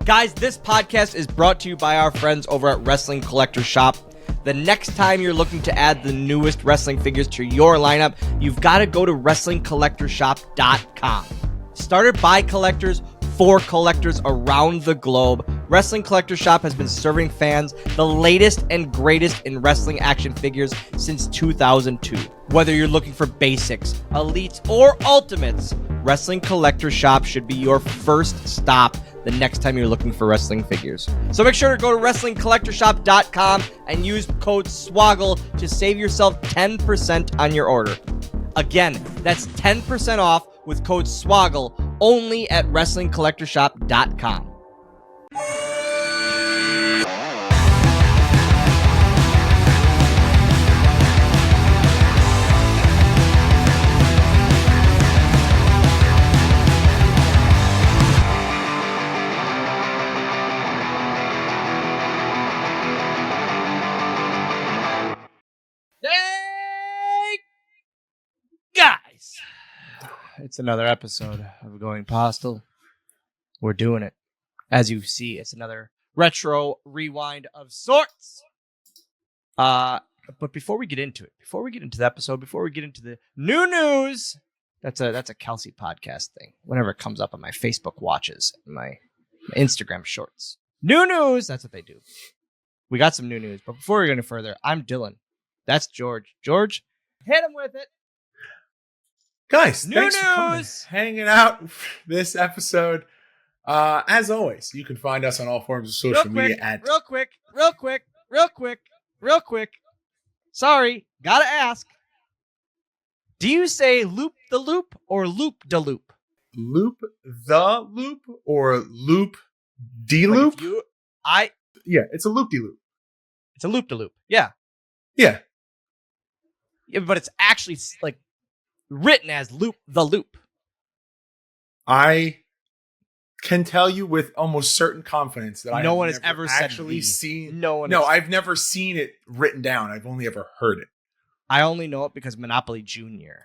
Guys, this podcast is brought to you by our friends over at Wrestling Collector Shop. The next time you're looking to add the newest wrestling figures to your lineup, you've got to go to WrestlingCollectorShop.com. Started by collectors for collectors around the globe, Wrestling Collector Shop has been serving fans the latest and greatest in wrestling action figures since 2002. Whether you're looking for basics, elites, or ultimates, Wrestling Collector Shop should be your first stop the next time you're looking for wrestling figures. So make sure to go to WrestlingCollectorShop.com and use code SWOGGLE to save yourself 10% on your order. Again, that's 10% off with code SWOGGLE only at WrestlingCollectorShop.com. Hey, guys. It's another episode of Going Postl. We're doing it. As you see, it's another retro rewind of sorts. But before we get into it, before we get into the episode, before we get into the new news, that's a Kelsey podcast thing. Whenever it comes up on my Facebook watches, my Instagram shorts. New news, that's what they do. We got some new news, but before we go any further, I'm Dylan. That's George. George, hit him with it. Guys, New thanks news. for coming, hanging out for this episode. As always, you can find us on all forms of social media at... Real quick. Sorry, gotta ask. Do you say loop the loop or loop de loop? Loop the loop or loop de loop? Yeah, it's a loop de loop. It's a loop de loop. Yeah. Yeah. Yeah, but it's actually like written as loop the loop. I can tell you with almost certain confidence that no one has ever actually said seen. No one. No, I've never seen it written down. I've only ever heard it. I only know it because Monopoly Junior.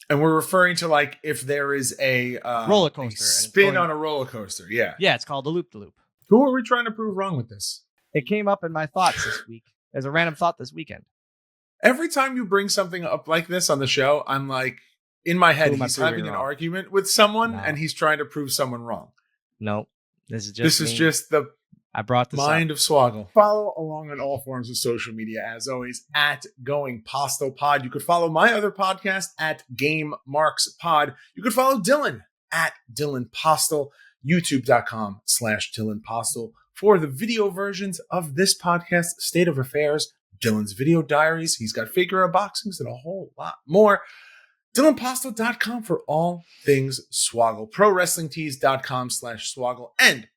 And we're referring to like if there is a roller coaster, a spin on a roller coaster. Yeah. Yeah, it's called the loop de loop. Who are we trying to prove wrong with this? It came up in my thoughts this week as a random thought this weekend. Every time you bring something up like this on the show, I'm like, in my head, he's having an argument with someone and he's trying to prove someone wrong. No, this is just the I brought this mind up. of Swoggle. Follow along on all forms of social media, as always, at Going Postl Pod. You could follow my other podcast at Game Marks Pod. You could follow Dylan at Dylan Postl, youtube.com/Dylan Postl for the video versions of this podcast, State of Affairs, Dylan's Video Diaries. He's got figure unboxings and a whole lot more. DylanPostl.com for all things Swoggle. ProWrestlingTees.com/Swoggle. And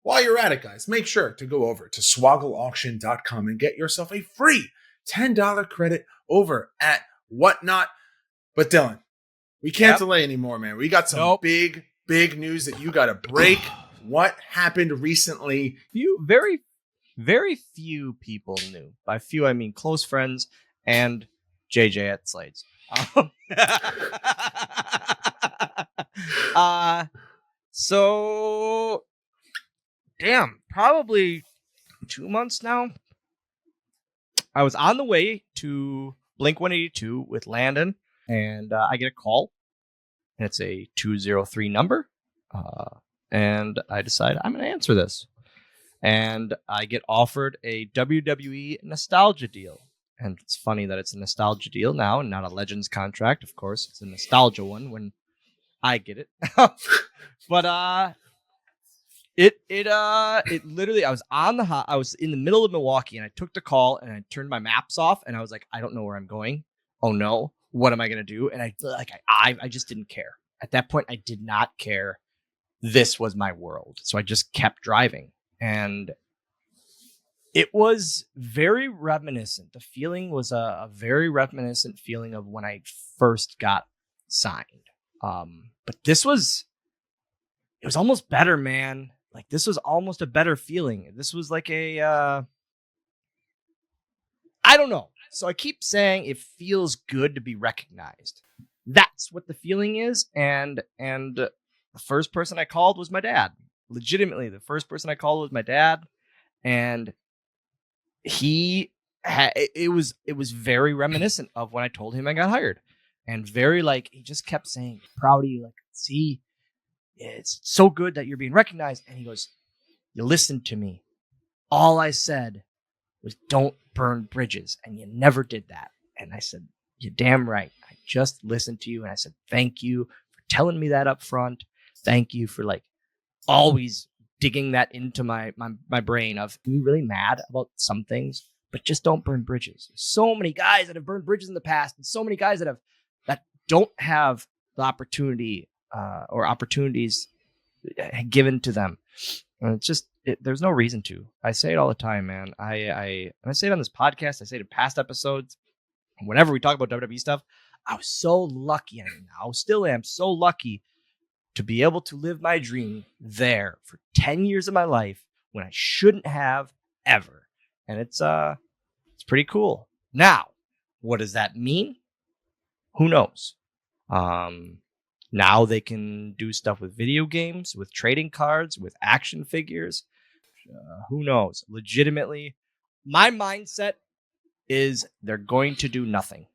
while you're at it, guys, make sure to go over to SwoggleAuction.com and get yourself a free $10 credit over at Whatnot. But Dylan, we can't delay anymore, man. We got some big news that you got to break. What happened recently? Very few people knew. By few, I mean close friends and JJ at Slades. So, damn, probably 2 months now. I was on the way to Blink-182 with Landon, and I get a call, and it's a 203 number, and I decide I'm going to answer this. And I get offered a WWE nostalgia deal. And it's funny that it's a nostalgia deal now and not a Legends contract. Of course, it's a nostalgia one when I get it. But it literally, I was in the middle of Milwaukee and I took the call and I turned my maps off and I was like, I don't know where I'm going. Oh no, what am I gonna do? And I just didn't care. At that point, I did not care. This was my world. So I just kept driving. And it was very reminiscent. The feeling was a very reminiscent feeling of when I first got signed. But it was almost better, man. Like, this was almost a better feeling. This was like I don't know. So I keep saying it feels good to be recognized. That's what the feeling is. And the first person I called was my dad. legitimately, the first person I called was my dad, and it was very reminiscent of when I told him I got hired, and very like he just kept saying, "Proud of you." Like, see, it's so good that you're being recognized. And he goes, "You listened to me. All I said was don't burn bridges, and you never did that." And I said, "You're damn right. I just listened to you." And I said, "Thank you for telling me that up front. Thank you for like always digging that into my brain of be really mad about some things, but just don't burn bridges." There's so many guys that have burned bridges in the past, and so many guys that don't have the opportunity or opportunities given to them. And it's just there's no reason to. I say it all the time, man. I say it on this podcast. I say it in past episodes. Whenever we talk about WWE stuff, I was so lucky, and I now still am so lucky to be able to live my dream there for 10 years of my life when I shouldn't have ever. And it's pretty cool. Now, what does that mean? Who knows? Now they can do stuff with video games, with trading cards, with action figures. Who knows? Legitimately, my mindset is they're going to do nothing.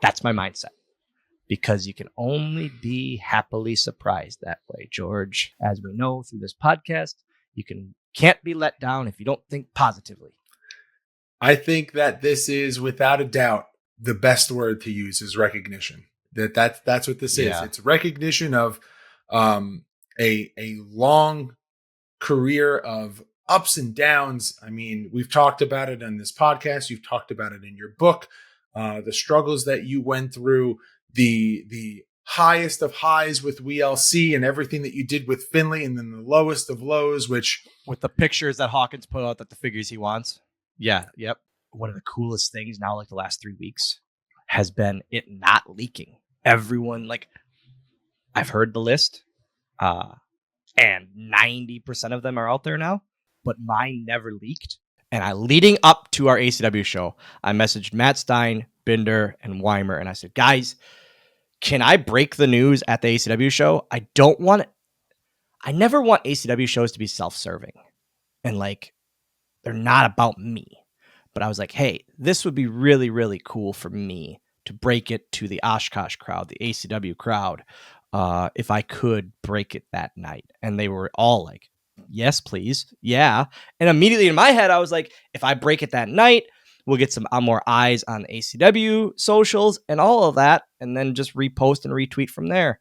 That's my mindset. Because you can only be happily surprised that way, George. As we know through this podcast, you can't be let down if you don't think positively. I think that this is, without a doubt, the best word to use is recognition. That's what this is. It's recognition of a long career of ups and downs. I mean, we've talked about it on this podcast. You've talked about it in your book. The struggles that you went through, the highest of highs with WLC and everything that you did with Finley, and then the lowest of lows, which with the pictures that Hawkins put out that the figures he wants. Yeah. Yep. One of the coolest things now, like the last 3 weeks, has been it not leaking. Everyone, like, I've heard the list, and 90% of them are out there now, but mine never leaked. And leading up to our ACW show, I messaged Matt Stein, Binder, and Weimer, and I said, guys, can I break the news at the ACW show? I never want ACW shows to be self-serving. And like, they're not about me. But I was like, hey, this would be really, really cool for me to break it to the Oshkosh crowd, the ACW crowd, if I could break it that night. And they were all like, yes, please. Yeah. And immediately in my head, I was like, if I break it that night, we'll get some more eyes on ACW socials and all of that, and then just repost and retweet from there.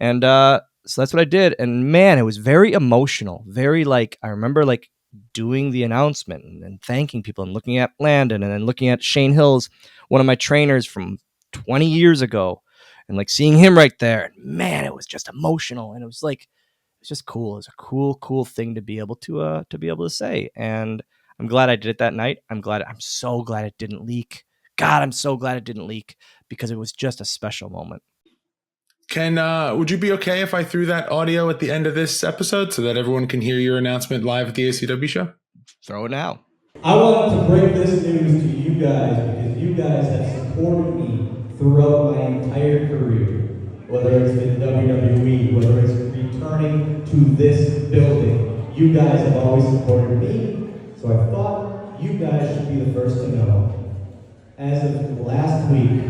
And so that's what I did. And man, it was very emotional. Very like, I remember like doing the announcement and thanking people and looking at Landon and then looking at Shane Hills, one of my trainers from 20 years ago, and like seeing him right there. And man, it was just emotional. And it was like, it's just cool. It's a cool thing to be able to say. And I'm glad I did it that night. I'm so glad it didn't leak. God, I'm so glad it didn't leak because it was just a special moment. Would you be okay if I threw that audio at the end of this episode so that everyone can hear your announcement live at the ACW show? Throw it now. I wanted to break this news to you guys because you guys have supported me throughout my entire career. Whether it's in WWE, whether it's returning to this building, you guys have always supported me. So I thought you guys should be the first to know. As of last week,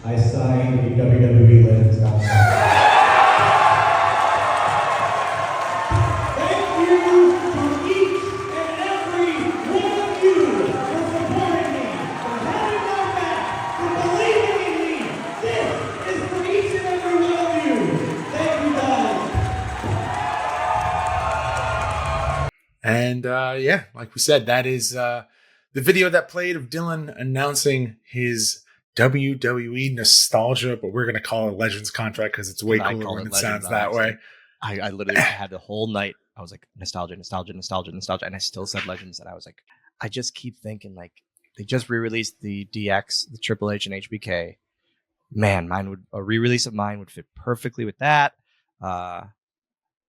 I signed a WWE Legends contract. Thank you to each and every one of you for supporting me, for having my back, for believing in me. This is for each and every one of you. Thank you, guys. And yeah, like we said, that is the video that played of Dylan announcing his WWE nostalgia, but we're going to call it Legends contract because it's way cooler when it sounds that way. I literally had the whole night. I was like, nostalgia. And I still said Legends. And I was like, I just keep thinking like they just re-released the DX, the Triple H and HBK. Man, a re-release of mine would fit perfectly with that.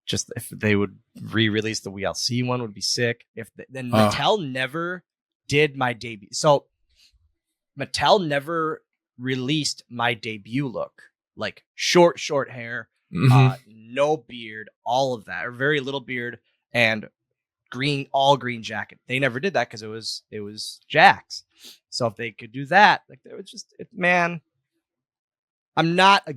Just if they would re-release the WLC one would be sick. Then Mattel never did my debut. So Mattel never released my debut look, like short hair, No beard, all of that, or very little beard, and all green jacket. They never did that because it was Jax. So if they could do that, like it was just man. I'm not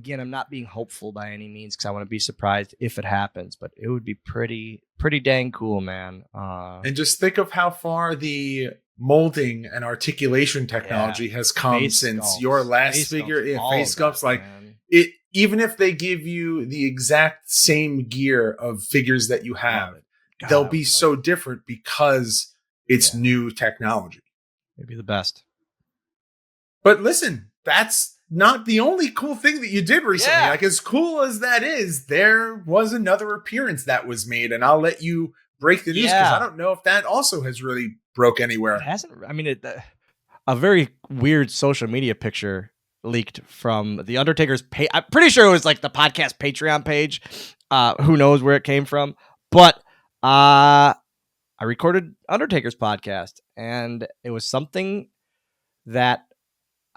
being hopeful by any means because I want to be surprised if it happens, but it would be pretty dang cool, man. And just think of how far the molding and articulation technology has come Face since sculpts. your last Face figure. sculpts, Yeah, all face of that, sculpts, like man. it. Even if they give you the exact same gear of figures that you have, God, they'll I be would so love it. different because it's new technology. Maybe the best. But listen, that's not the only cool thing that you did recently. Yeah. Like, as cool as that is, there was another appearance that was made, and I'll let you break the news because I don't know if that also has really broke anywhere. It hasn't. I mean, a very weird social media picture leaked from the Undertaker's page. I'm pretty sure it was like the podcast Patreon page. Who knows where it came from? But I recorded Undertaker's podcast, and it was something that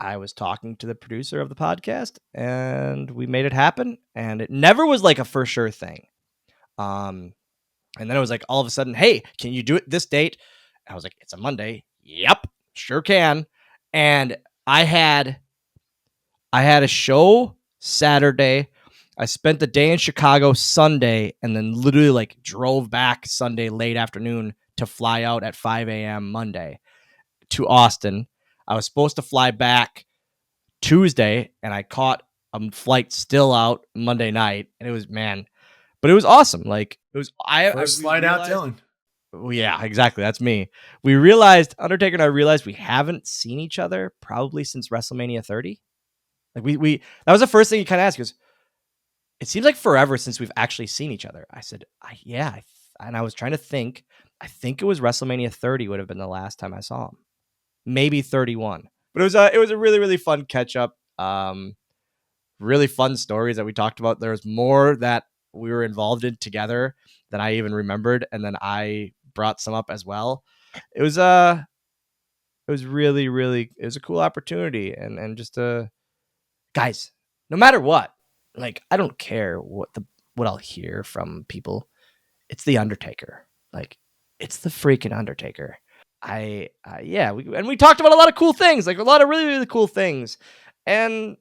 I was talking to the producer of the podcast, and we made it happen. And it never was like a for sure thing. And then it was like all of a sudden, hey, can you do it this date? I was like, it's a Monday. Yep, sure can. And I had a show Saturday. I spent the day in Chicago Sunday, and then literally like drove back Sunday late afternoon to fly out at 5 a.m. Monday to Austin. I was supposed to fly back Tuesday, and I caught a flight still out Monday night, and it was but it was awesome. Like it was First flight out, Dylan. Well, yeah, exactly. That's me. We realized Undertaker and I realized we haven't seen each other probably since WrestleMania 30. Like we that was the first thing he kind of asked. He goes, it seems like forever since we've actually seen each other. I said, and I was trying to think. I think it was WrestleMania 30 would have been the last time I saw him. Maybe 31. But it was a really, really fun catch up. Really fun stories that we talked about. There was more that we were involved in together than I even remembered, and then I brought some up as well. It was really, really, it was a cool opportunity, and just guys, no matter what, like I don't care what I'll hear from people. It's the Undertaker. Like it's the freaking Undertaker. We talked about a lot of cool things, like a lot of really, really cool things, and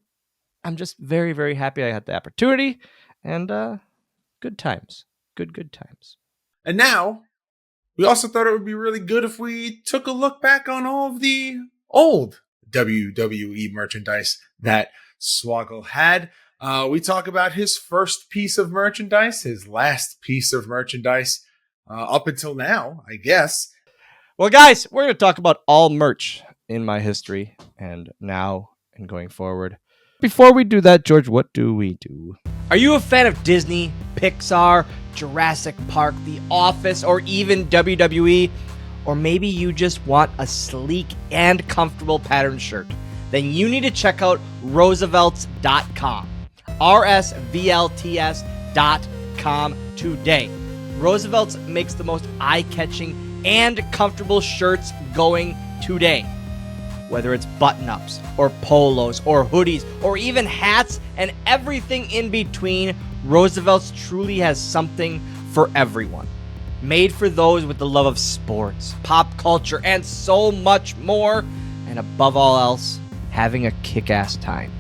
I'm just very, very happy I had the opportunity, and good times. Good times. And now, we also thought it would be really good if we took a look back on all of the old WWE merchandise that Swoggle had. We talk about his first piece of merchandise, his last piece of merchandise, up until now, I guess. Well, guys, we're going to talk about all merch in my history and now and going forward. Before we do that, George, what do we do? Are you a fan of Disney, Pixar, Jurassic Park, The Office, or even WWE? Or maybe you just want a sleek and comfortable patterned shirt? Then you need to check out Roosevelts.com. RSVLTS.com today. Roosevelts makes the most eye-catching and comfortable shirts going today. Whether it's button-ups or polos or hoodies or even hats and everything in between, Roosevelt's truly has something for everyone. Made for those with the love of sports, pop culture, and so much more. And above all else, having a kick-ass time.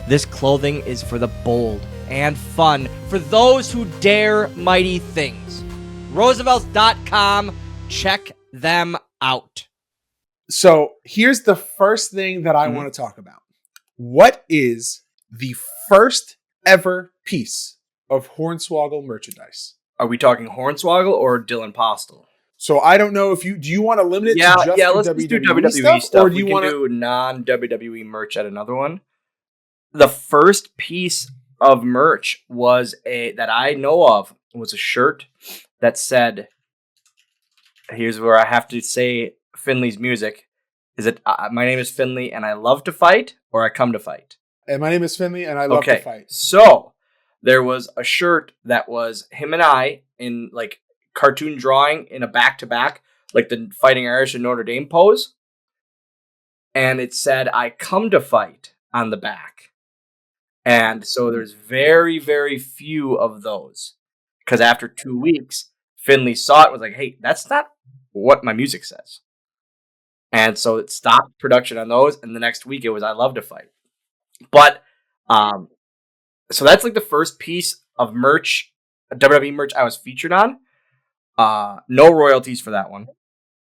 This clothing is for the bold and fun, for those who dare mighty things. Roosevelts.com. Check them out. So here's the first thing that I want to talk about. What is the first ever piece of Hornswoggle merchandise? Are we talking Hornswoggle or Dylan Postl? So I don't know if do you want to limit it to just let's WWE, do WWE stuff. or do you want to do non-WWE merch at another one? The first piece of merch was that I know of was a shirt that said, here's where I have to say Finley's music. Is it my name is Finley and I love to fight, or I come to fight? And my name is Finley and I love to fight. So there was a shirt that was him and I in like cartoon drawing in a back-to-back, like the Fighting Irish and Notre Dame pose. And it said, I come to fight on the back. And so there's very, very few of those. Because after 2 weeks, Finley saw it and was like, hey, that's not what my music says. And so it stopped production on those. And the next week it was I Love to Fight. But so that's like the first piece of merch, WWE merch I was featured on. No royalties for that one.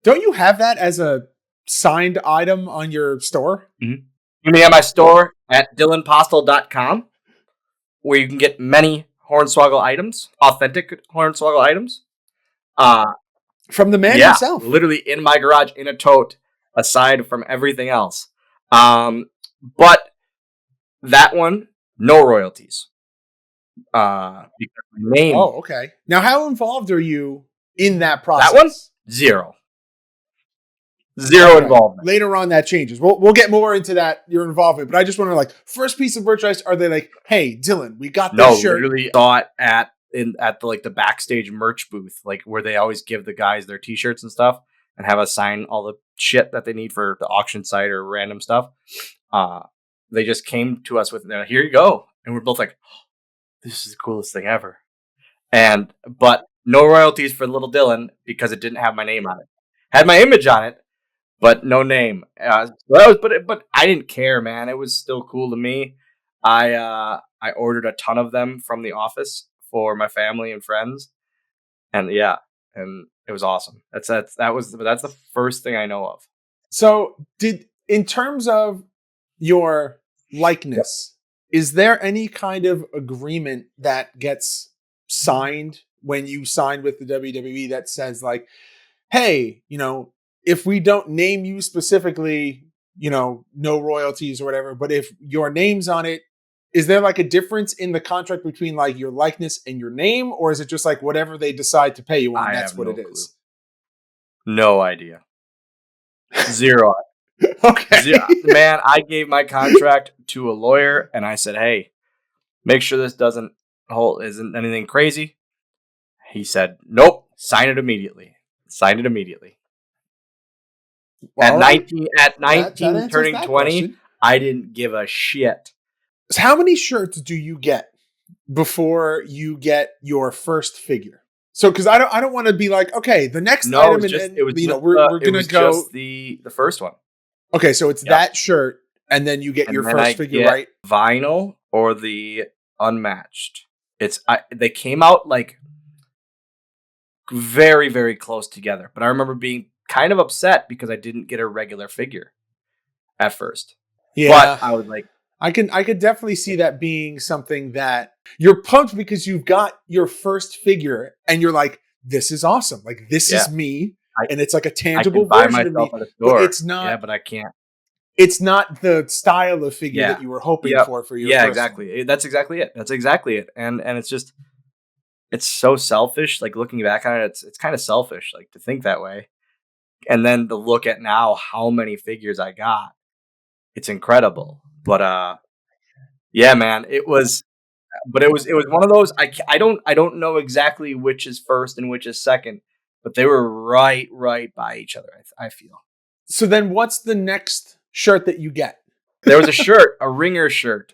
Don't you have that as a signed item on your store? Mm-hmm. You may have my store at dylanpostl.com, where you can get many Hornswoggle items, authentic Hornswoggle items. From the man himself. Literally in my garage in a tote, aside from everything else. But that one, no royalties. Because my name. Oh, okay. Now, how involved are you in that process? That one? Zero involvement. Later on, that changes. We'll get more into that, your involvement. But I just want to, like, first piece of merchandise, are they like, hey, Dylan, we got this shirt? No, literally saw it at the backstage merch booth, like where they always give the guys their t-shirts and stuff and have us sign all the shit that they need for the auction site or random stuff. They just came to us with, here you go. And we're both like, oh, this is the coolest thing ever. But no royalties for Little Dylan because it didn't have my name on it. Had my image on it, but no name. But I didn't care, man. It was still cool to me. I ordered a ton of them from the office for my family and friends, and it was awesome. That's the first thing I know of. So, in terms of your likeness, is there any kind of agreement that gets signed when you sign with the WWE that says, like, hey, if we don't name you specifically, no royalties or whatever, but if your name's on it, is there like a difference in the contract between like your likeness and your name, or is it just like whatever they decide to pay you on, that's what it is? No idea. Zero. Okay. Zero. Man, I gave my contract to a lawyer and I said, hey, make sure this isn't anything crazy. He said, nope, sign it immediately. At 19 turning 20, question. I didn't give a shit. So how many shirts do you get before you get your first figure? So, because I don't want to be like, okay, the next item, we're gonna go just the first one. Okay, so it's that shirt, and then you get your first figure, right? Vinyl or the unmatched. They came out like very, very close together, but I remember being kind of upset because I didn't get a regular figure at first. Yeah, but I was like, I could definitely see that being something that you're pumped because you've got your first figure and you're like, this is awesome. Like, this is me. And it's like a tangible version of me. At a store. But it's not. Yeah, but I can't. It's not the style of figure that you were hoping for your first exactly. One. That's exactly it. And it's just, it's so selfish. Like, looking back on it, it's kind of selfish, like, to think that way. And then to look at now how many figures I got, it's incredible. But man, it was one of those. I don't know exactly which is first and which is second, but they were right by each other. I feel. So then, what's the next shirt that you get? There was a shirt, a ringer shirt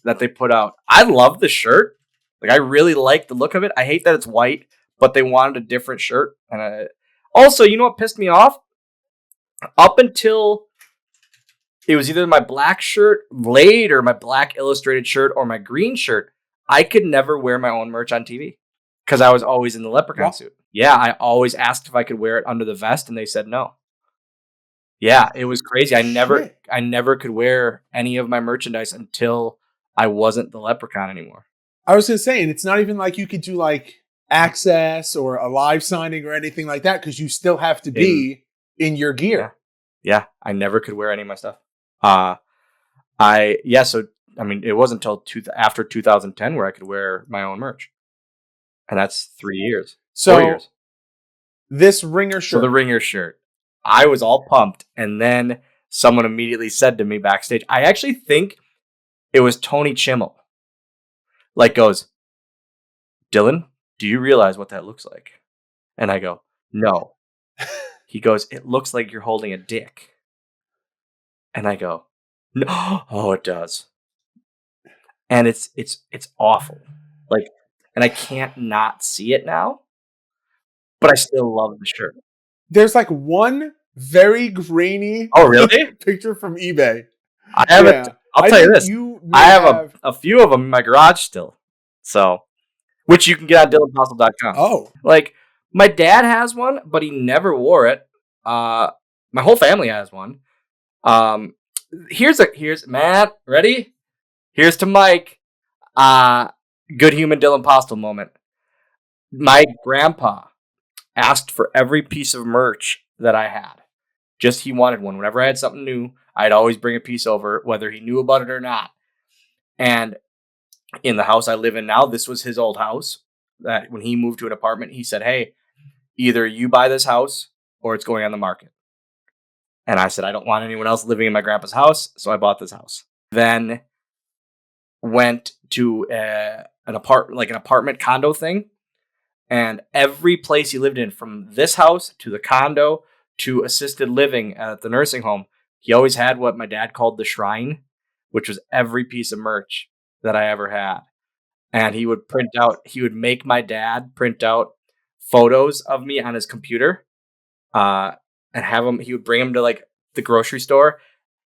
that they put out. I love the shirt. Like, I really like the look of it. I hate that it's white, but they wanted a different shirt. And also, you know what pissed me off? Up until it was either my black shirt laid or my black illustrated shirt or my green shirt, I could never wear my own merch on TV because I was always in the leprechaun suit. Yeah, I always asked if I could wear it under the vest, and they said no. Yeah, it was crazy. I never could wear any of my merchandise until I wasn't the leprechaun anymore. I was going to say, and it's not even like you could do like access or a live signing or anything like that because you still have to be in your gear. Yeah, I never could wear any of my stuff. So I mean, it wasn't until after 2010 where I could wear my own merch, and that's 3 years. So 4 years. This ringer shirt. So the ringer shirt, I was all pumped, and then someone immediately said to me backstage, I actually think it was Tony Chimmel, like, goes, Dylan, do you realize what that looks like? And I go, no. He goes, it looks like you're holding a dick. And I go, no. Oh, it does. and it's awful. Like, and I can't not see it now, but I still love the shirt. There's like one very grainy Oh, really? picture from eBay. I have it. I'll tell you think this. You I have a few of them in my garage still. So, which you can get on DylanPostl.com. Oh. Like, my dad has one, but he never wore it. My whole family has one. Here's Matt, ready? Here's to Mike. Good human Dylan Postl moment. My grandpa asked for every piece of merch that I had. Just he wanted one. Whenever I had something new, I'd always bring a piece over, whether he knew about it or not. And in the house I live in now, this was his old house. That when he moved to an apartment, he said, "Hey, either you buy this house or it's going on the market." And I said, "I don't want anyone else living in my grandpa's house," so I bought this house. Then went to an apartment condo thing, and every place he lived in, from this house to the condo to assisted living at the nursing home, he always had what my dad called the shrine, which was every piece of merch that I ever had. And he would make my dad print out photos of me on his computer, and have him. He would bring them to like the grocery store.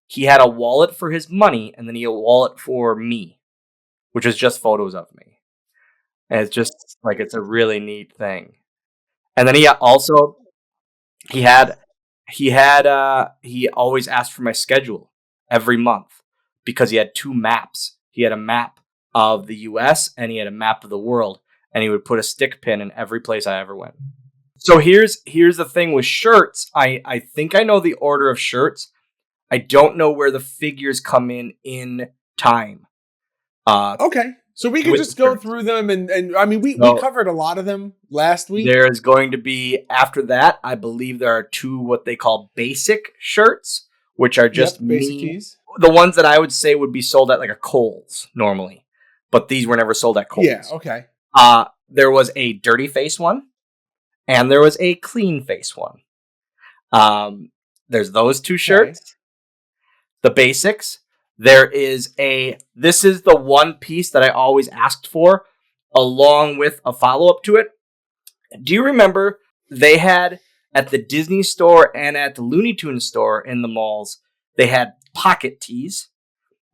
He had a wallet for his money, and then he had a wallet for me, which was just photos of me. And it's just like, it's a really neat thing. And then he always asked for my schedule every month because he had two maps. He had a map of the US and he had a map of the world, and he would put a stick pin in every place I ever went. So here's the thing with shirts. I think I know the order of shirts. I don't know where the figures come in time. Okay. So we can just go through them, and I mean, we covered a lot of them last week. There is going to be, after that, I believe there are two what they call basic shirts, which are just basic tees. The ones that I would say would be sold at like a Kohl's normally, but these were never sold at Kohl's. Yeah, okay. There was a dirty face one, and there was a clean face one. There's those two shirts. Okay. The basics. This is the one piece that I always asked for, along with a follow-up to it. Do you remember they had at the Disney store and at the Looney Tunes store in the malls, they had pocket tees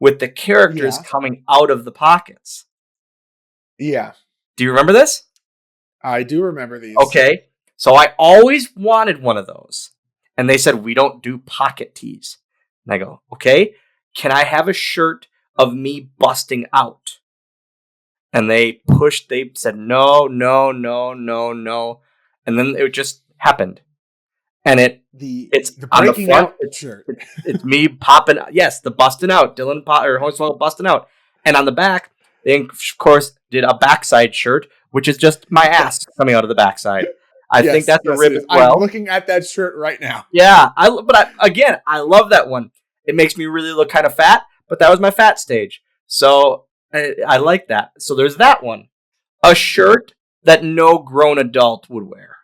with the characters coming out of the pockets? Yeah. Do you remember this? I do remember these. Okay. So I always wanted one of those. And they said, "We don't do pocket tees." And I go, "Okay. Can I have a shirt of me busting out?" And they said, no. And then it just happened. And it's the breaking on the front, out shirt. It's me popping. Yes, the busting out. Hornswoggle busting out. And on the back, they, of course, did a backside shirt, which is just my ass coming out of the backside. I think that's a rib as well. I'm looking at that shirt right now. Yeah. I love that one. It makes me really look kind of fat, but that was my fat stage. So I like that. So there's that one. A shirt that no grown adult would wear.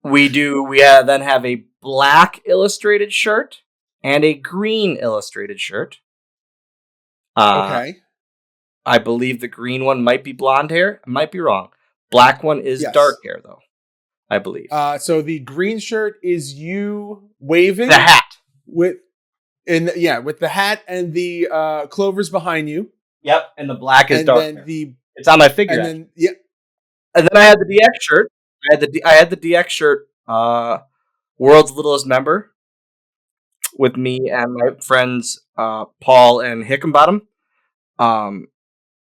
We then have a black illustrated shirt and a green illustrated shirt. Okay. I believe the green one might be blonde hair. I might be wrong. Black one is dark hair, though, I believe. So the green shirt is you waving. The hat. With the hat and the clovers behind you. Yep, and the black is dark. Then it's on my figure. And then I had the DX shirt. I had the DX shirt. World's Littlest Member, with me and my friends Paul and Hickenbottom. I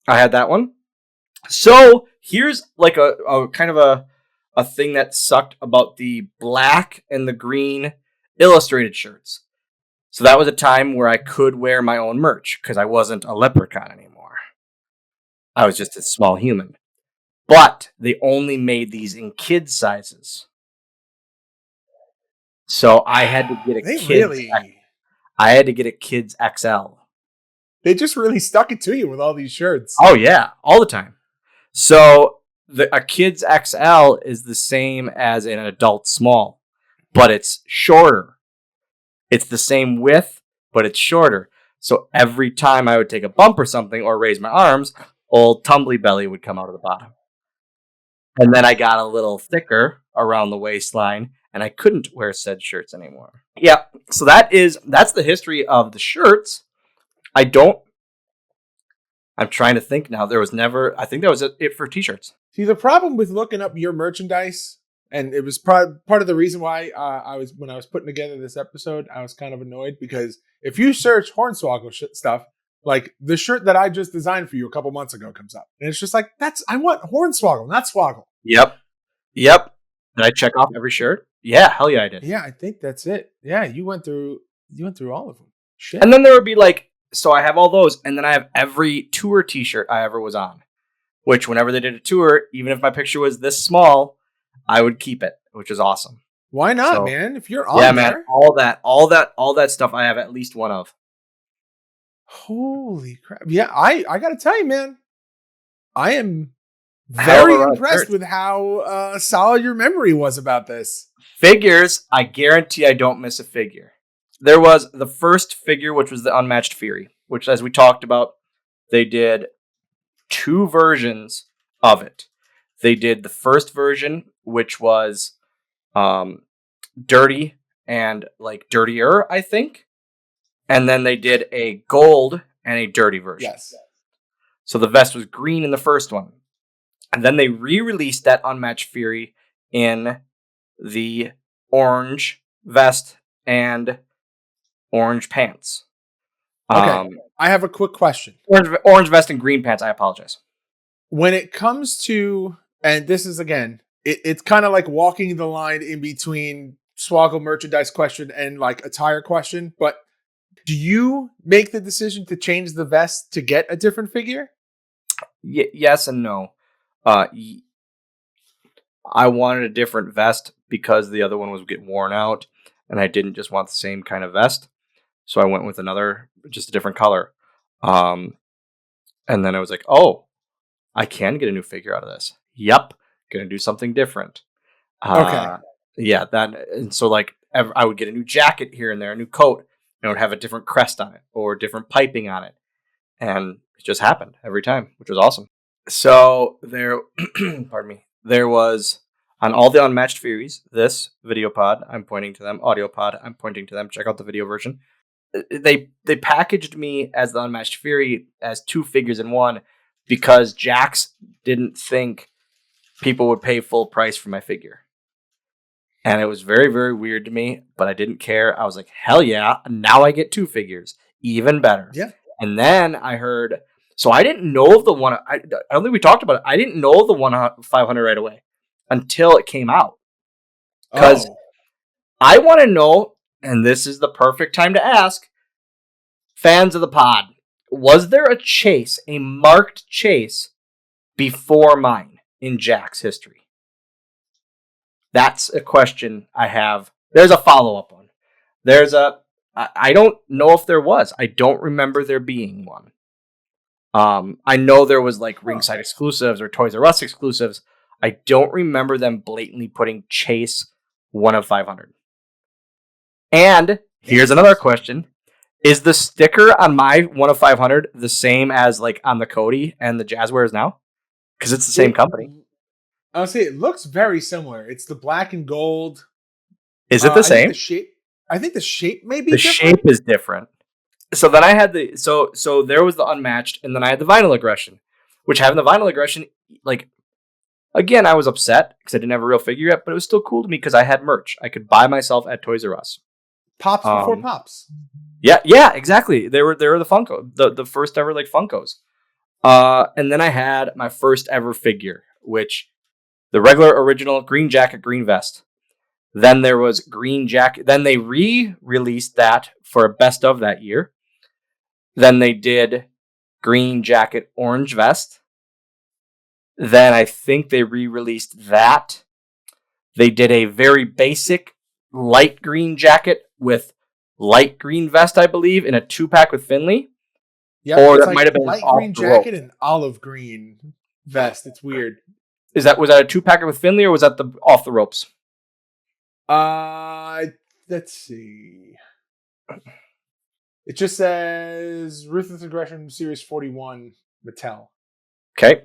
had that one. So here's like a kind of a thing that sucked about the black and the green illustrated shirts. So that was a time where I could wear my own merch because I wasn't a leprechaun anymore. I was just a small human. But they only made these in kids sizes. So I had to get I had to get a kids XL. They just really stuck it to you with all these shirts. Oh yeah, all the time. So a kids XL is the same as an adult small, but it's shorter. It's the same width, but it's shorter. So every time I would take a bump or something or raise my arms, old tumbly belly would come out of the bottom. And then I got a little thicker around the waistline, and I couldn't wear said shirts anymore. Yeah, so that's the history of the shirts. I'm trying to think now. I think that was it for t-shirts. See, the problem with looking up your merchandise, and it was part of the reason why when I was putting together this episode, I was kind of annoyed because if you search Hornswoggle stuff, like the shirt that I just designed for you a couple months ago comes up, and it's just like I want Hornswoggle, not Swoggle. Yep. Did I check off every shirt? Yeah, hell yeah, I did. Yeah, I think that's it. Yeah, you went through all of them. Shit. And then there would be so I have all those, and then I have every tour t-shirt I ever was on. Which, whenever they did a tour, even if my picture was this small, I would keep it, which is awesome. Why not, man? If you're on there. Man, all that stuff I have at least one of. Holy crap. Yeah, I gotta tell you, man. I am very impressed with how solid your memory was about this. Figures, I guarantee I don't miss a figure. There was the first figure, which was the Unmatched Fury, which, as we talked about, they did 2 versions of it. They did the first version, which was dirty and dirtier, I think. And then they did a gold and a dirty version. Yes. So the vest was green in the first one. And then they re-released that Unmatched Fury in the orange vest and orange pants. Okay. I have a quick question. Orange vest and green pants. I apologize. When it comes to, and this is again, it's kind of like walking the line in between Swoggle merchandise question and attire question, but do you make the decision to change the vest to get a different figure? Yes and no. I wanted a different vest because the other one was getting worn out, and I didn't just want the same kind of vest. So I went with just a different color. And then I was like, oh, I can get a new figure out of this. Yep. Gonna do something different. Okay. Yeah. And so I would get a new jacket here and there, a new coat, and it would have a different crest on it or different piping on it. And it just happened every time, which was awesome. So pardon me, there was on all the Unmatched Furies, this video pod, I'm pointing to them, audio pod, I'm pointing to them, check out the video version. They packaged me as the Unmatched Fury as 2 figures in one because Jax didn't think people would pay full price for my figure. And it was very, very weird to me, but I didn't care. I was like, hell yeah, now I get 2 figures. Even better. Yeah. And then I heard, so I didn't know of the one, I don't think we talked about it. I didn't know of the 500 right away until it came out. Because I want to know, and this is the perfect time to ask, fans of the pod, was there a marked chase before mine in Jack's history? That's a question I have. There's a follow-up one. I don't know if there was. I don't remember there being one. I know there was ringside exclusives or Toys R Us exclusives. I don't remember them blatantly putting Chase 1 of 500. And here's another question. Is the sticker on my 1 of 500 the same as on the Cody and the Jazzwares now? Because it's the same company. I'll say it looks very similar. It's the black and gold. Is it the same? I think the shape may be the different. Shape is different. So then I had so there was the Unmatched, and then I had the Vinyl Aggression, which having the Vinyl Aggression, again, I was upset because I didn't have a real figure yet, but it was still cool to me because I had merch I could buy myself at Toys R Us. Pops before Pops. Yeah, exactly. They were the Funko, the first ever Funkos. And then I had my first ever figure, which the regular original green jacket, green vest. Then there was green jacket. Then they re-released that for a best of that year. Then they did green jacket, orange vest. Then I think they re-released that. They did a very basic light green jacket with light green vest, I believe, in a 2-pack with Finley. Yeah, or that might have been light off green the jacket rope. and olive green vest. It's weird. Was that a 2-packer with Finley, or was that the off the ropes? Let's see. It just says Ruthless Aggression Series 41 Mattel. Okay.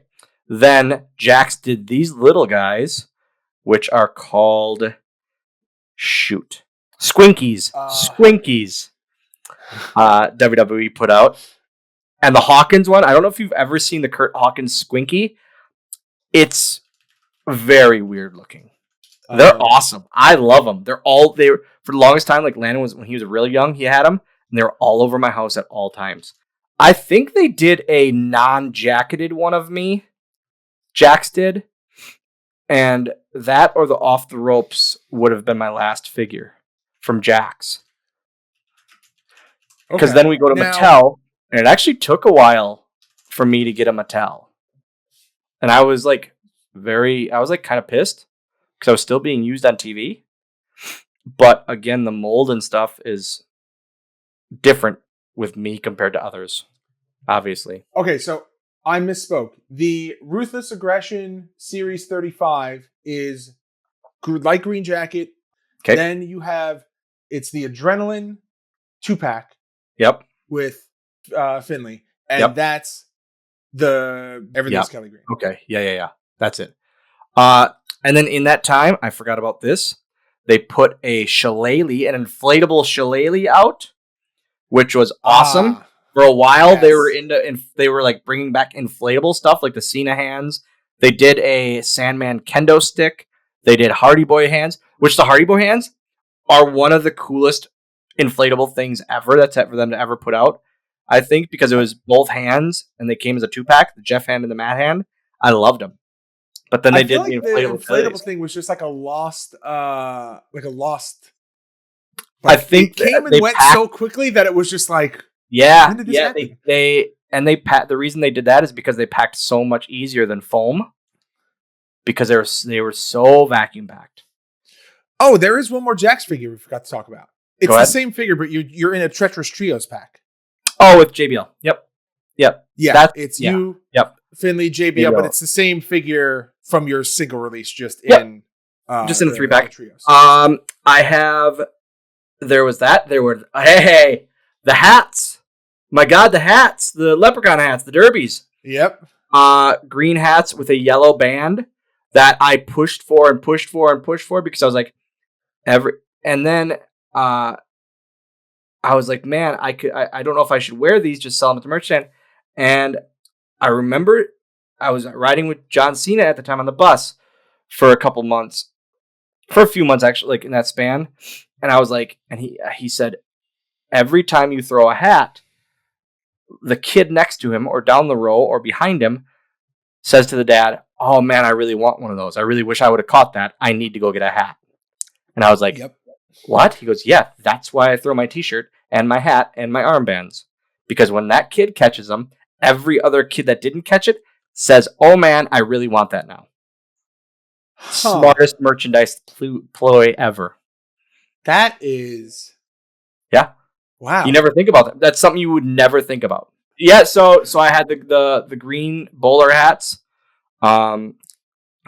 Then Jax did these little guys, which are called Squinkies. Squinkies. WWE put out. And the Hawkins one, I don't know if you've ever seen the Kurt Hawkins Squinky. It's very weird looking. They're awesome. I love them. They were for the longest time, like Landon was when he was really young, he had them, and they were all over my house at all times. I think they did a non-jacketed one of me. Jax did. And that or the Off the Ropes would have been my last figure from Jax. Because then we go to Mattel, and it actually took a while for me to get a Mattel. And I was like kind of pissed because I was still being used on TV. But again, the mold and stuff is different with me compared to others, obviously. Okay, so I misspoke. The Ruthless Aggression Series 35 is light green jacket. Okay. Then you have, it's the Adrenaline 2-pack. Yep. With Finley. And that's everything's Kelly Green. Okay. Yeah. That's it. And then in that time, I forgot about this. They put an inflatable shillelagh out, which was awesome. For a while, they were like bringing back inflatable stuff like the Cena hands. They did a Sandman kendo stick. They did Hardy Boy hands, which the Hardy Boy hands are one of the coolest inflatable things ever that's for them to ever put out. I think because it was both hands and they came as a 2-pack, the Jeff hand and the Matt hand. I loved them. But then they did the inflatable thing was just like a lost. I think it came and went so quickly that it was just like, when did this happen? The reason they did that is because they packed so much easier than foam because they were so vacuum packed. Oh, there is one more Jax figure we forgot to talk about. It's the same figure, but you're in a Treacherous Trios pack. Oh, with JBL. Yep. Yeah, it's you. Yep. Finley, JBL, but it's the same figure from your single release, just in the 3-pack. Trios. There was that. There were the hats. My God, the hats, the leprechaun hats, the derbies. Yep. Green hats with a yellow band that I pushed for because I was like and then I was like, man, I don't know if I should wear these, just sell them at the merch stand. And I remember I was riding with John Cena at the time on the bus for a few months actually, like in that span. And I was like, and he said, every time you throw a hat, the kid next to him or down the row or behind him says to the dad, oh man, I really want one of those. I really wish I would have caught that. I need to go get a hat. And I was like, what? He goes, yeah, that's why I throw my t-shirt and my hat and my armbands. Because when that kid catches them, every other kid that didn't catch it says, oh man, I really want that now. Smartest merchandise ploy ever. That is... Yeah. Wow. You never think about that. That's something you would never think about. Yeah, so I had the green bowler hats. And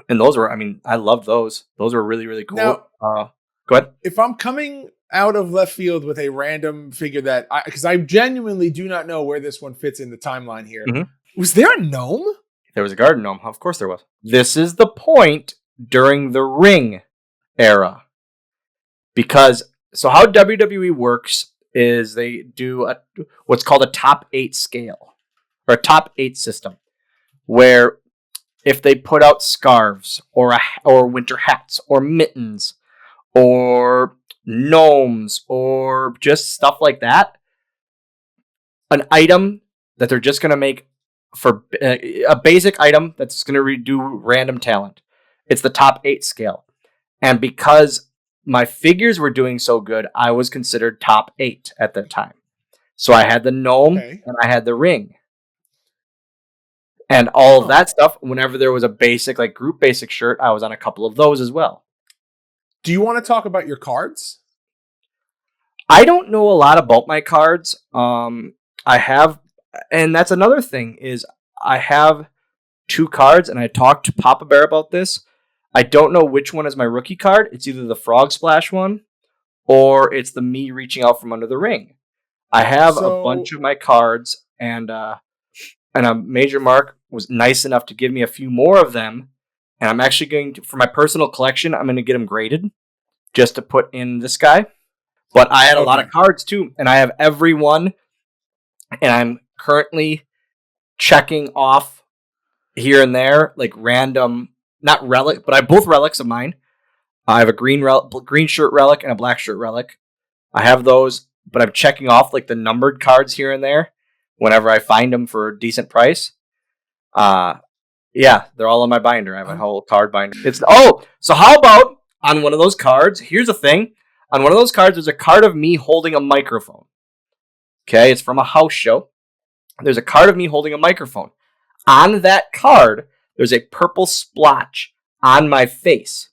those were, I loved those. Those were really, really cool. Now, go ahead. If I'm coming out of left field with a random figure because I genuinely do not know where this one fits in the timeline here. Mm-hmm. Was there a gnome? There was a garden gnome. Of course there was. This is the point during the ring era. Because, so how WWE works is they do what's called a top 8 scale. Or a top 8 system. Where if they put out scarves or winter hats or mittens or gnomes or just stuff like that, an item that they're just going to make for a basic item that's going to do random talent, it's the top 8 scale. And because my figures were doing so good, I was considered top 8 at that time. So I had the gnome and I had the ring. And all of that stuff, whenever there was a basic, like group basic shirt, I was on a couple of those as well. Do you want to talk about your cards? I don't know a lot about my cards. I have, and that's another thing, is I have 2 cards, and I talked to Papa Bear about this. I don't know which one is my rookie card. It's either the Frog Splash one, or it's the me reaching out from under the ring. I have a So- bunch of my cards, and a Major Mark was nice enough to give me a few more of them. And I'm actually going to, for my personal collection, I'm going to get them graded just to put in this guy. But I had a lot of cards too, and I have every one, and I'm currently checking off here and there, like random, not relic, but I have both relics of mine. I have a green shirt relic and a black shirt relic. I have those, but I'm checking off like the numbered cards here and there whenever I find them for a decent price. Yeah, they're all in my binder. I have a whole card binder. So how about on one of those cards? Here's the thing. On one of those cards, there's a card of me holding a microphone. Okay, it's from a house show. There's a card of me holding a microphone. On that card, there's a purple splotch on my face.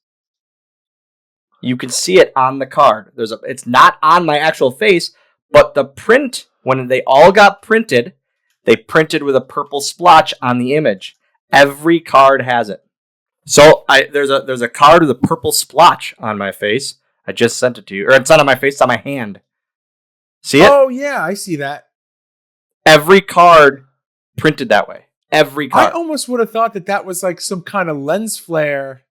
You can see it on the card. It's not on my actual face, but the print, when they all got printed, they printed with a purple splotch on the image. Every card has it. So there's a card with a purple splotch on my face. I just sent it to you. Or it's not on my face, it's on my hand. See it? Oh, yeah, I see that. Every card printed that way. Every card. I almost would have thought that was like some kind of lens flare.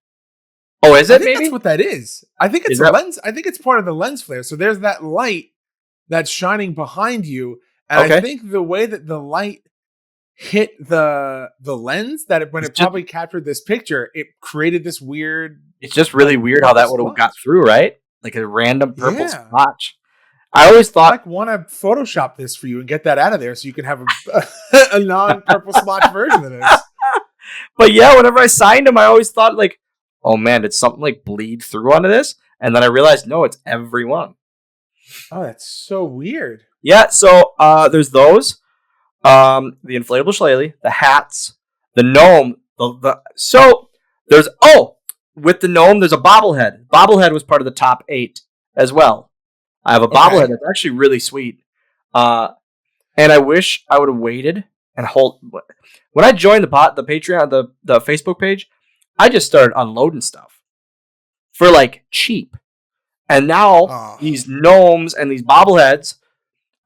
Oh, is it? I think maybe that's what that is. I think it's lens. I think it's part of the lens flare. So there's that light that's shining behind you, and I think the way that the light hit the lens, when it probably captured this picture, it created this weird. It's just really weird how that would have got through, right? Like a random purple splotch. I always thought I want to Photoshop this for you and get that out of there so you can have a non-purple splotch version of this. But yeah, whenever I signed them, I always thought like, oh man, did something like bleed through onto this? And then I realized, no, it's every one. Oh, that's so weird. Yeah, so there's those. The inflatable shillelagh, the hats, the gnome. So there's with the gnome, there's a bobblehead. Bobblehead was part of the top 8 as well. I have a bobblehead that's actually really sweet. And I wish I would have waited and when I joined the Patreon, the Facebook page, I just started unloading stuff for like cheap. And now these gnomes and these bobbleheads,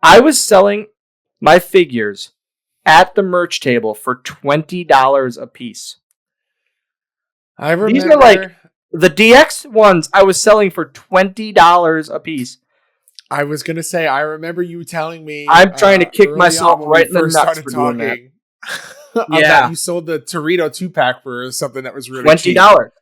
I was selling my figures at the merch table for $20 a piece. I remember. These are like the DX ones I was selling for $20 a piece. I was going to say, I remember you telling me. I'm trying to kick myself right in the nuts for doing that. Yeah. You sold the Torito 2-pack for something that was really $20. cheap.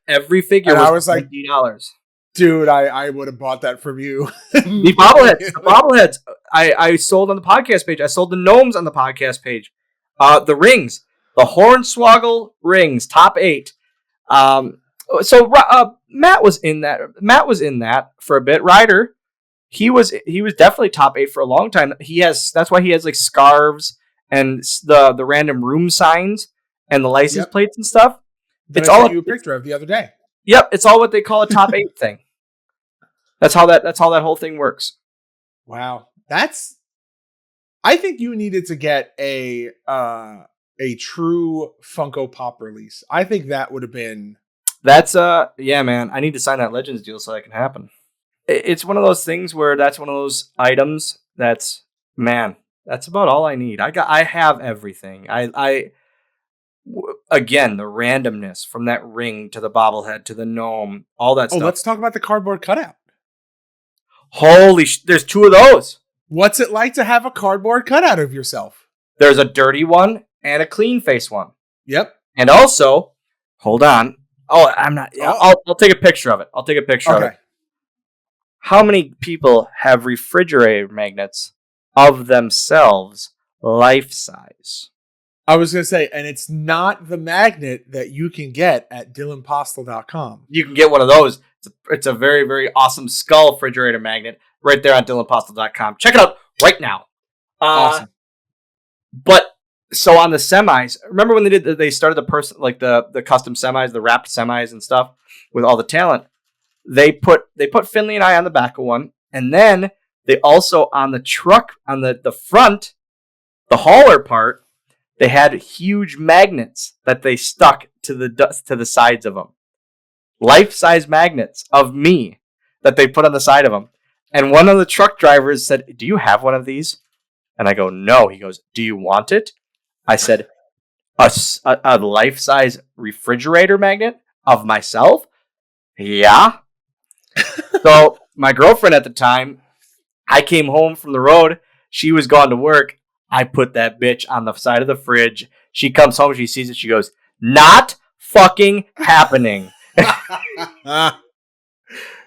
Every figure and was I was like, $20. Dude, I would have bought that from you. The bobbleheads, I sold on the podcast page. I sold the gnomes on the podcast page. The rings, the Hornswoggle rings, top 8. So Matt was in that. Matt was in that for a bit. Ryder, he was definitely top 8 for a long time. That's why he has like scarves and the random room signs and the license plates and stuff. It's all you a picture of the other day. Yep, it's all what they call a top 8 thing. That's how that whole thing works. Wow, I think you needed to get a true Funko Pop release. I think that would have been. That's yeah, man. I need to sign that Legends deal so that can happen. It's one of those things where that's one of those items that's about all I need. I have everything. Again, the randomness from that ring to the bobblehead to the gnome, all that stuff. Let's talk about the cardboard cutout. There's 2 of those. What's it like to have a cardboard cutout of yourself? There's a dirty one and a clean face one. Yep. And also, hold on. Oh, I'm not. I'll take a picture of it. Of it. How many people have refrigerator magnets of themselves life size? I was going to say, and it's not the magnet that you can get at DylanPostl.com. You can get one of those. It's a very, very awesome skull refrigerator magnet right there on DylanPostl.com. Check it out right now. Awesome. But so on the semis, remember when they started the custom semis, the wrapped semis and stuff with all the talent? They put Finley and I on the back of one, and then they also on the truck on the front, the hauler part, they had huge magnets that they stuck to the sides of them. Life-size magnets of me that they put on the side of them. And one of the truck drivers said, "Do you have one of these?" And I go, no. He goes, do you want it? I said, a life-size refrigerator magnet of myself? Yeah. So my girlfriend at the time, I came home from the road. She was gone to work. I put that bitch on the side of the fridge. She comes home. She sees it. She goes, not fucking happening.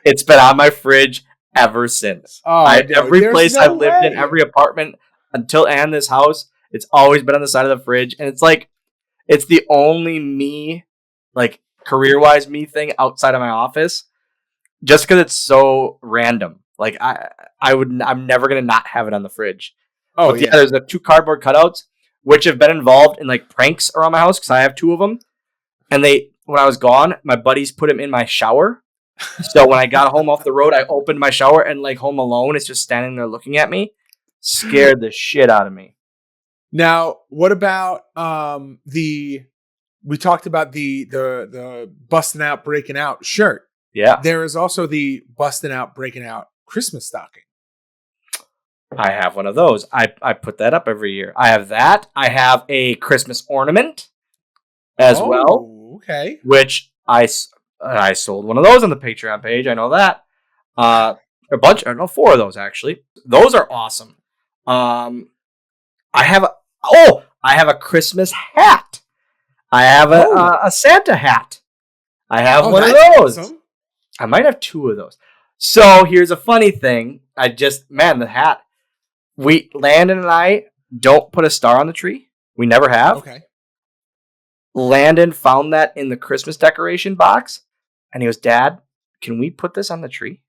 It's been on my fridge ever since. Every place I've lived in, every apartment and this house, it's always been on the side of the fridge. And it's like, it's the only me, like career-wise me thing outside of my office, just because it's so random. Like I'm never gonna not have it on the fridge. Oh, but yeah, there's the 2 cardboard cutouts which have been involved in like pranks around my house because I have 2 of them. And when I was gone, my buddies put them in my shower. So when I got home off the road, I opened my shower and like Home Alone is just standing there looking at me. Scared the shit out of me. Now, what about we talked about the busting out, breaking out shirt. Yeah. There is also the busting out, breaking out Christmas stocking. I have one of those. I put that up every year. I have that. I have a Christmas ornament as well. Okay. Which I sold one of those on the Patreon page. I know that. A bunch. I know 4 of those actually. Those are awesome. I have a Christmas hat. I have a Santa hat. I have one of those. Awesome. I might have 2 of those. So here's a funny thing. The hat. Landon and I don't put a star on the tree. We never have. Okay. Landon found that in the Christmas decoration box, and he goes, Dad, can we put this on the tree?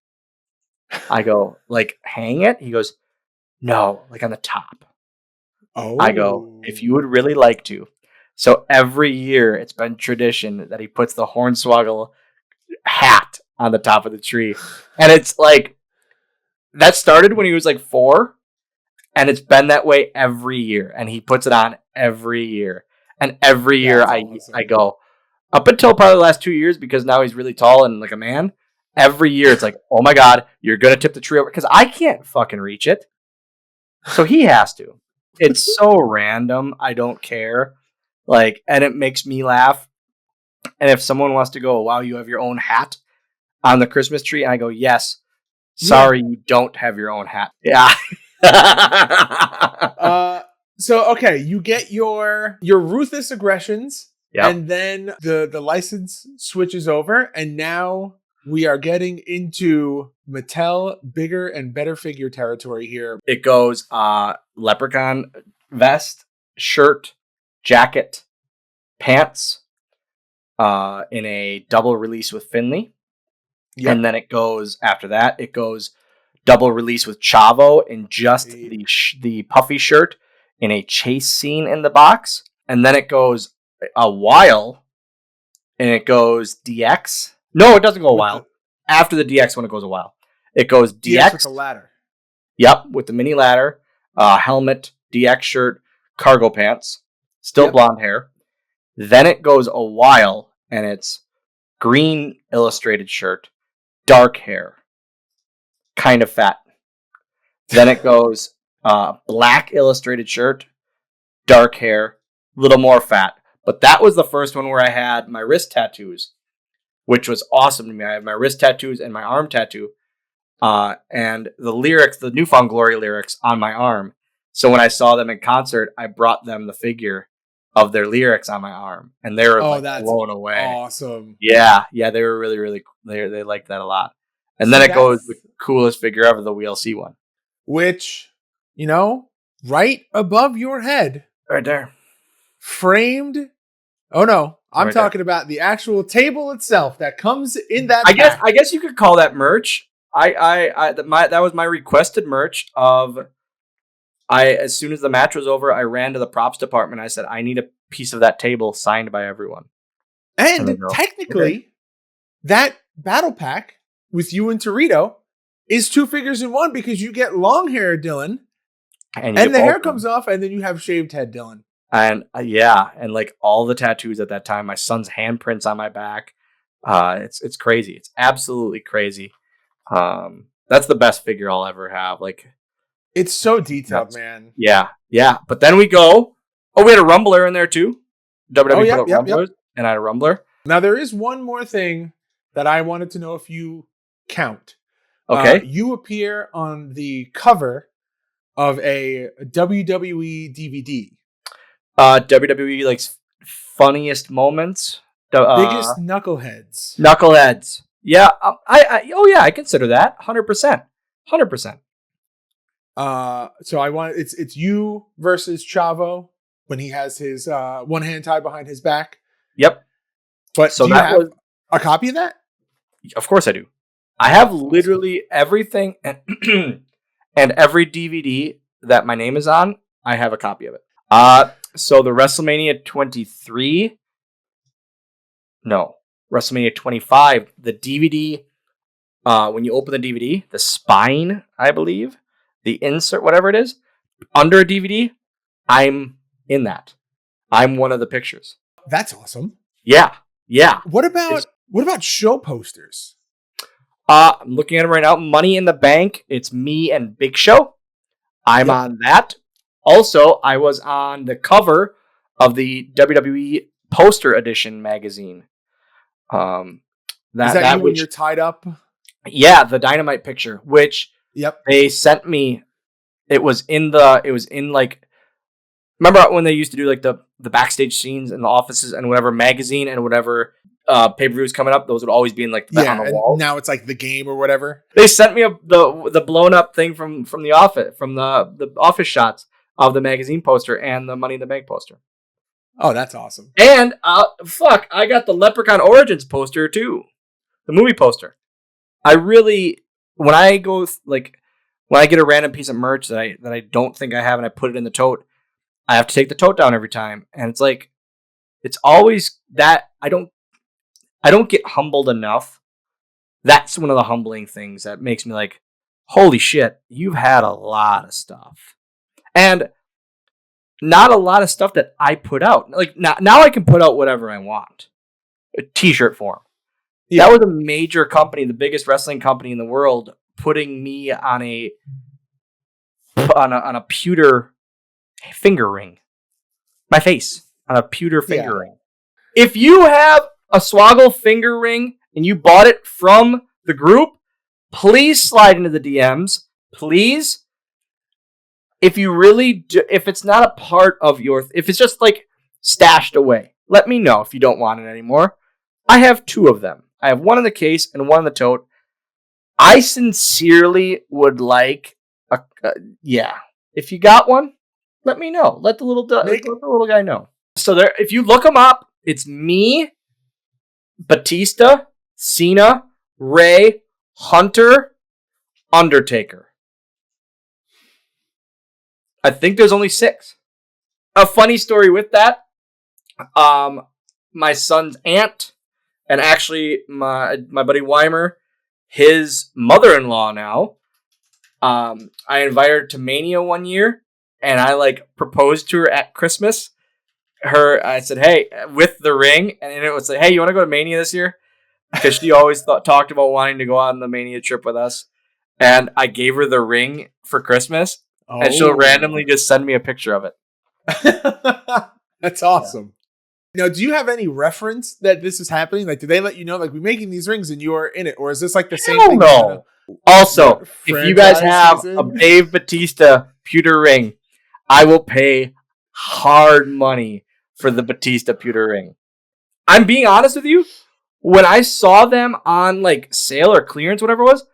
I go, like, hang it? He goes, no, like on the top. Oh. I go, if you would really like to. So every year, it's been tradition that he puts the Hornswoggle hat on the top of the tree. And it's like, that started when he was like 4, and it's been that way every year. And he puts it on every year. And every year I go, up until probably the last 2 years, because now he's really tall and like a man. Every year it's like, oh my God, you're going to tip the tree over. Because I can't fucking reach it. So he has to. It's so random. I don't care. Like, and it makes me laugh. And if someone wants to go, wow, you have your own hat on the Christmas tree. And I go, yes. Sorry, you don't have your own hat. Yeah. So okay, you get your ruthless aggressions, yep. And then the license switches over, and now we are getting into Mattel bigger and better figure territory here. It goes leprechaun vest, shirt, jacket, pants, in a double release with Finley. Yep. And then it goes after that. It goes double release with Chavo in just the puffy shirt in a chase scene in the box. And then it goes a while and it goes DX. No, it doesn't go a while. After the DX one, it goes a while. It goes DX with the ladder. Yep, with the mini ladder, helmet, DX shirt, cargo pants, still blonde hair. Then it goes a while and it's green illustrated shirt, dark hair, kind of fat. Then it goes black illustrated shirt, dark hair, little more fat. But that was the first one where I had my wrist tattoos, which was awesome to me. I have my wrist tattoos and my arm tattoo, and the lyrics, the Newfound Glory lyrics on my arm. So when I saw them in concert, I brought them the figure of their lyrics on my arm, and they were blown away. Awesome. Yeah, they were really, really. They liked that a lot. And then it goes the coolest figure ever, the WLC one, which, right above your head, right there, framed. Oh no, I'm talking about the actual table itself that comes in that. I guess you could call that merch. That was my requested merch of. As soon as the match was over, I ran to the props department. I said, I need a piece of that table signed by everyone. And technically, that battle pack with you and Torito is 2 figures in 1 because you get long hair, Dylan, and the hair comes off, and then you have shaved head, Dylan. And and like all the tattoos at that time, my son's handprints on my back. It's crazy. It's absolutely crazy. That's the best figure I'll ever have. Like, It's so detailed, That's- man. Yeah, yeah. But then we go. Oh, we had a Rumbler in there too. WWE yep, put out yep, Rumblers, and I had a Rumbler. Now, there is one more thing that I wanted to know if you count. Okay. You appear on the cover of a WWE DVD. WWE like funniest moments. Biggest knuckleheads. Knuckleheads. Yeah. I consider that 100%. 100%. So I want it's you versus Chavo when he has his one hand tied behind his back. Yep. But So do you that have was, a copy of that? of course I do. I have literally everything and every DVD that my name is on, I have a copy of it. So the WrestleMania 23, no, WrestleMania 25, the DVD, when you open the DVD, the spine, I believe, the insert, whatever it is, under a DVD, I'm in that. I'm one of the pictures. That's awesome. Yeah, yeah. What about show posters? I'm looking at it right now. Money in the Bank. It's me and Big Show. I'm on that. Also, I was on the cover of the WWE Poster Edition magazine. Is that you when you're tied up? Yeah, the Dynamite picture, which they sent me. It was in like, remember when they used to do like the backstage scenes in the offices and whatever magazine and whatever pay-per-views coming up, those would always be in like on the wall. Now it's like the game or whatever. They sent me the blown up thing from the office, from the office shots of the magazine poster and the Money in the Bank poster. Oh, that's awesome. And I got the Leprechaun Origins poster too, the movie poster. I really, when I get a random piece of merch that I don't think I have and I put it in the tote, I have to take the tote down every time, and it's like, it's always that I don't get humbled enough. That's one of the humbling things that makes me like, holy shit, you've had a lot of stuff. And not a lot of stuff that I put out. Like now I can put out whatever I want. A t-shirt form. Yeah. That was a major company, the biggest wrestling company in the world, putting me on a pewter finger ring. My face on a pewter finger ring. If you have a Swoggle finger ring and you bought it from the group, please slide into the DMs. Please. If you really do, if it's not a part of if it's just like stashed away, let me know if you don't want it anymore. I have 2 of them. I have one in the case and one in the tote. I sincerely would like if you got one, let me know. Let the little guy know. So there, if you look them up, it's me, Batista, Cena, Ray, Hunter, Undertaker. I think there's only 6. A funny story with that. My son's aunt, and actually my buddy Weimer, his mother-in-law now. I invited her to Mania one year, and I proposed to her at Christmas. I said, hey, with the ring, and it was like, hey, you want to go to Mania this year? Because she always talked about wanting to go on the Mania trip with us. And I gave her the ring for Christmas, and she'll randomly just send me a picture of it. That's awesome. Yeah. Now, do you have any reference that this is happening? Like, do they let you know, like, we're making these rings and you are in it? Or is this like the same thing? No. Also, if you guys have a Dave Batista pewter ring, I will pay hard money for the Batista pewter ring. I'm being honest with you. When I saw them on sale or clearance, whatever it was,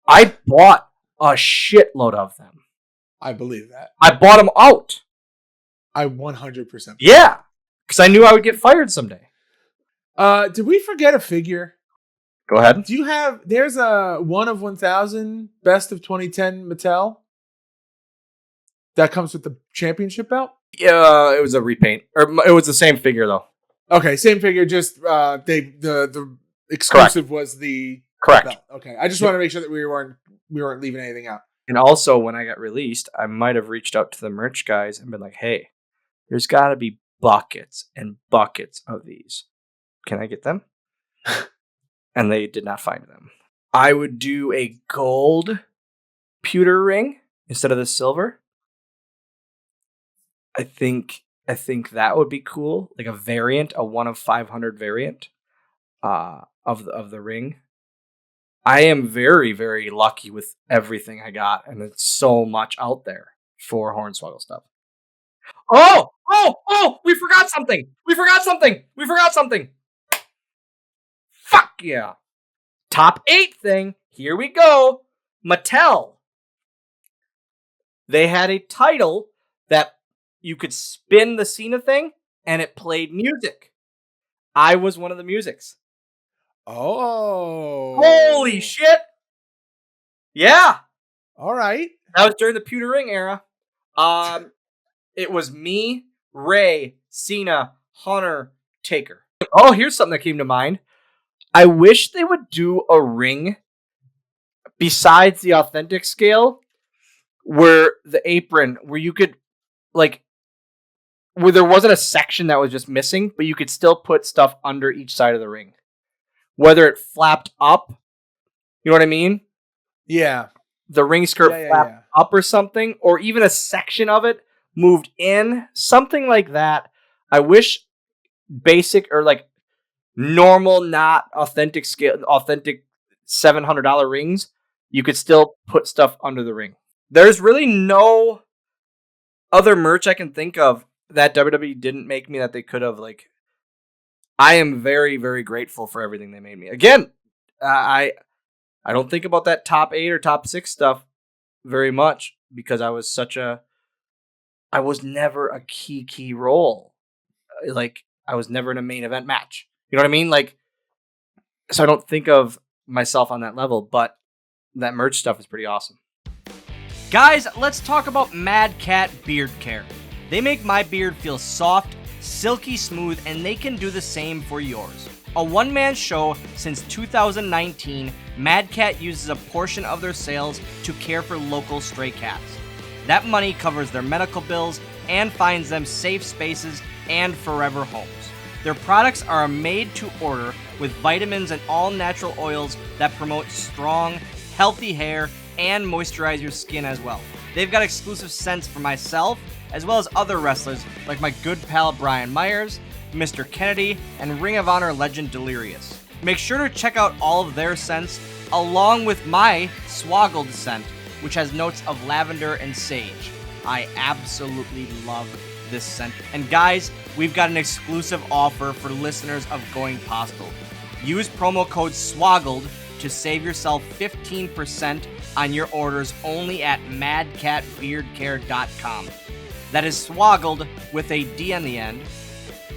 I bought a shitload of them. I believe that. I bought them out. I 100%. Yeah, because I knew I would get fired someday. Did we forget a figure? Go ahead. Do you have? There's a 1 of 1,000 best of 2010 Mattel that comes with the championship belt. Yeah, it was a repaint, or it was the same figure though. Okay, same figure. Just the exclusive was the correct belt. Okay, I just want to make sure that we weren't leaving anything out. And also, when I got released, I might have reached out to the merch guys and been like, "Hey, there's got to be buckets and buckets of these. Can I get them?" And they did not find them. I would do a gold pewter ring instead of the silver. I think that would be cool, like a variant, a 1 of 500 variant of the ring. I am very, very lucky with everything I got, and it's so much out there for Hornswoggle stuff. Oh, we forgot something. Fuck yeah. Top 8 thing. Here we go. Mattel. They had a title that you could spin the Cena thing and it played music. I was one of the musics. Oh. Holy shit. Yeah. All right. That was during the pewter ring era. It was me, Ray, Cena, Hunter, Taker. Oh, here's something that came to mind. I wish they would do a ring besides the authentic scale where the apron, where you could, like, where there wasn't a section that was just missing, but you could still put stuff under each side of the ring. Whether it flapped up, you know what I mean? Yeah. The ring skirt flapped up or something, or even a section of it moved in, something like that. I wish basic or like normal, not authentic scale, authentic $700 rings, you could still put stuff under the ring. There's really no other merch I can think of that WWE didn't make me that they could have. Like, I am very, very grateful for everything they made me. Again, I don't think about that top 8 or top 6 stuff very much because I was never a key role. Like, I was never in a main event match. You know what I mean? Like, so I don't think of myself on that level, but that merch stuff is pretty awesome. Guys, let's talk about Mad Cat Beard Care. They make my beard feel soft, silky smooth, and they can do the same for yours. A one-man show since 2019, Mad Cat uses a portion of their sales to care for local stray cats. That money covers their medical bills and finds them safe spaces and forever homes. Their products are made to order with vitamins and all-natural oils that promote strong, healthy hair and moisturize your skin as well. They've got exclusive scents for myself, as well as other wrestlers like my good pal Brian Myers, Mr. Kennedy, and Ring of Honor legend Delirious. Make sure to check out all of their scents, along with my Swoggle scent, which has notes of lavender and sage. I absolutely love this scent. And guys, we've got an exclusive offer for listeners of Going Postl. Use promo code SWOGGLED to save yourself 15% on your orders only at madcatbeardcare.com. That is Swoggled with a D on the end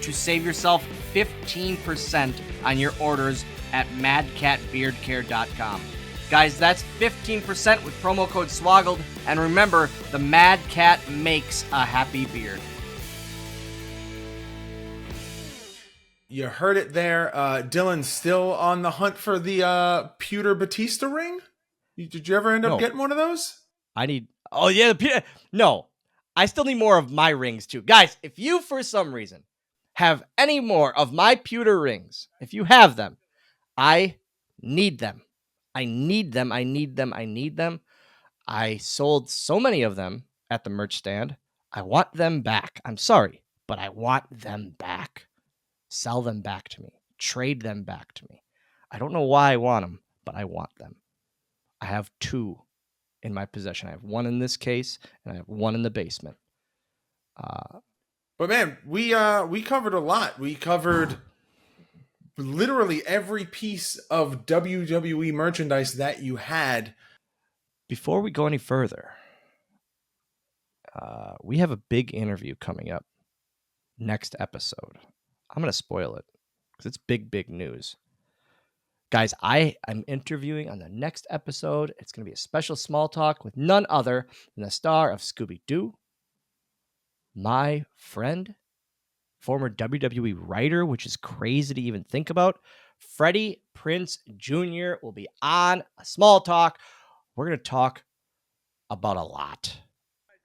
to save yourself 15% on your orders at madcatbeardcare.com. Guys, that's 15% with promo code SWOGGLed. And remember, the Mad Cat makes a happy beard. You heard it there. Dylan's still on the hunt for the pewter Batista ring? Did you ever end up getting one of those? No. I still need more of my rings too. Guys, if you for some reason have any more of my pewter rings, if you have them, I need them. I need them. I sold so many of them at the merch stand. I want them back. I'm sorry, but I want them back. Sell them back to me. Trade them back to me. I don't know why I want them, but I want them. I have 2 in my possession. I have 1 in this case, and I have 1 in the basement. But man, we covered a lot. We covered literally every piece of WWE merchandise that you had. Before we go any further, we have a big interview coming up next episode. I'm going to spoil it because it's big news. Guys, I'm interviewing on the next episode. It's going to be a special small talk with none other than the star of Scooby-Doo, my friend, former WWE writer, which is crazy to even think about. Freddie Prinze Jr. will be on a small talk. We're going to talk about a lot.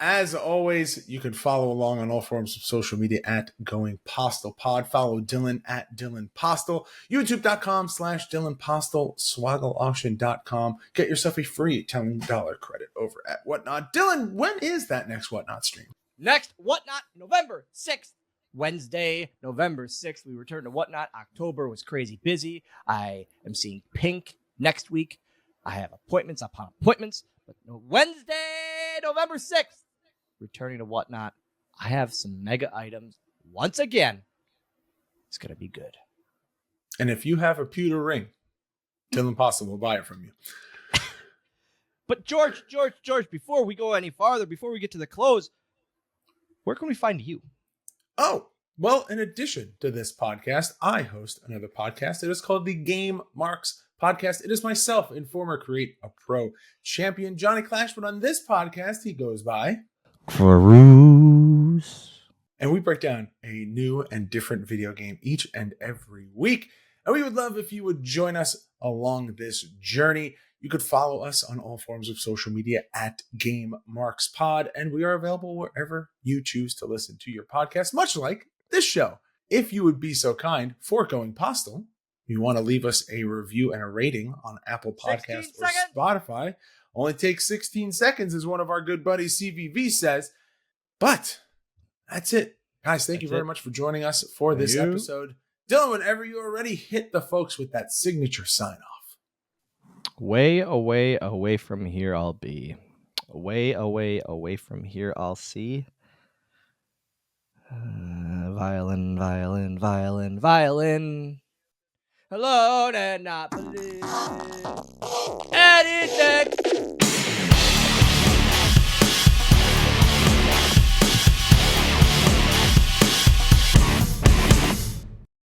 As always, you can follow along on all forms of social media at Going Postl Pod. Follow Dylan at Dylan Postl, youtube.com/Dylan Postl, swoggleauction.com. Get yourself a free $10 credit over at Whatnot. Dylan, when is that next Whatnot stream? Next Whatnot, November 6th. Wednesday, November 6th. We return to Whatnot. October was crazy busy. I am seeing Pink next week. I have appointments upon appointments. But Wednesday, November 6th, returning to Whatnot. I have some mega items once again. It's going to be good. And if you have a pewter ring, Dylan Postl will buy it from you. But George, before we go any farther, before we get to the close, where can we find you? Oh, well, in addition to this podcast, I host another podcast. It is called the Game Marks Podcast. It is myself and former Create a Pro champion, Johnny Clash. But on this podcast, he goes by Cruise. And we break down a new and different video game each and every week. And we would love if you would join us along this journey. You could follow us on all forms of social media at Game Marks Pod, and we are available wherever you choose to listen to your podcast, much like this show. If you would be so kind, for Going Postl, you want to leave us a review and a rating on Apple Podcasts or Spotify. Only takes 16 seconds, as one of our good buddies, CVV, says. But that's it. Guys, thank you very much for joining us for this episode. Dylan, whenever you are ready, hit the folks with that signature sign-off. Way away from here I'll be. Away from here I'll see. Violin. Alone and not believe. Anything.